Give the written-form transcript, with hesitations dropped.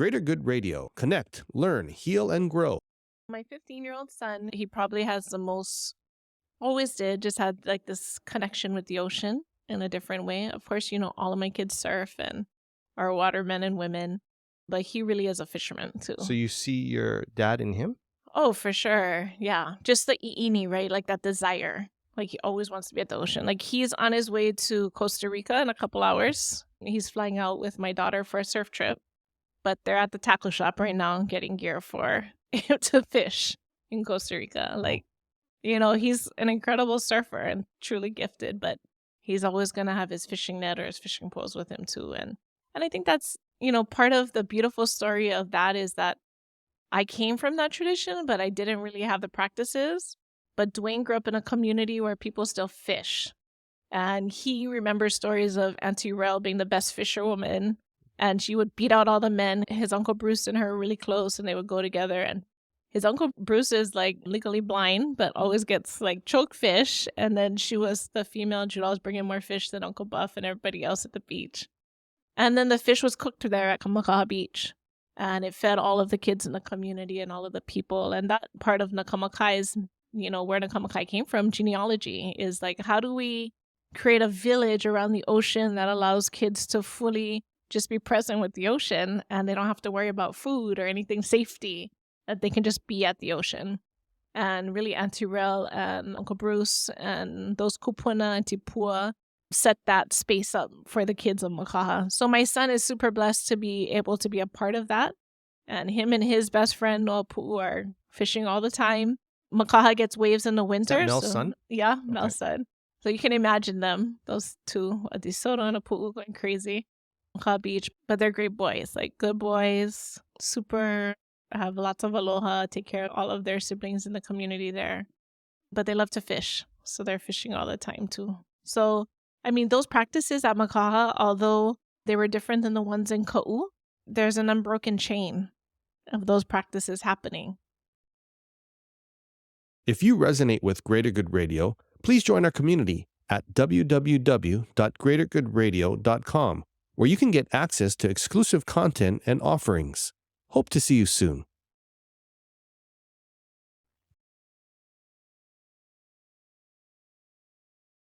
Greater Good Radio. Connect, learn, heal, and grow. My 15-year-old son, he probably has the most, always did, just had like this connection with the ocean in a different way. Of course, all of my kids surf and are watermen and women, but he really is a fisherman too. So you see your dad in him? Oh, for sure. Yeah. Just the iini, right? Like that desire. Like he always wants to be at the ocean. Like he's on his way to Costa Rica in a couple hours. He's flying out with my daughter for a surf trip, but they're at the tackle shop right now getting gear for him to fish in Costa Rica. Like, he's an incredible surfer and truly gifted, but he's always going to have his fishing net or his fishing poles with him too. And I think that's, part of the beautiful story of that is that I came from that tradition, but I didn't really have the practices. But Dwayne grew up in a community where people still fish. And he remembers stories of Auntie Rel being the best fisherwoman. And she would beat out all the men. His Uncle Bruce and her were really close and they would go together. And his Uncle Bruce is like legally blind, but always gets like choke fish. And then she was the female and she'd always bring in more fish than Uncle Buff and everybody else at the beach. And then the fish was cooked there at Makaha Beach. And it fed all of the kids in the community and all of the people. And that part of Nakamakai's, where Nakamakai came from, genealogy, is like, how do we create a village around the ocean that allows kids to fully just be present with the ocean and they don't have to worry about food or anything safety, that they can just be at the ocean. And really Auntie Rel and Uncle Bruce and those kupuna and tipua set that space up for the kids of Makaha. So my son is super blessed to be able to be a part of that. And him and his best friend, Noapu'u, are fishing all the time. Makaha gets waves in the winter. Is that Mel's son? Yeah, okay. Mel's son. So you can imagine them, those two, Adisoro and Apu'u, going crazy. Makaha Beach. But they're great boys, like good boys, super, have lots of aloha, take care of all of their siblings in the community there. But they love to fish. So they're fishing all the time too. So those practices at Makaha, although they were different than the ones in Ka'u, there's an unbroken chain of those practices happening. If you resonate with Greater Good Radio, please join our community at www.greatergoodradio.com, where you can get access to exclusive content and offerings. Hope to see you soon.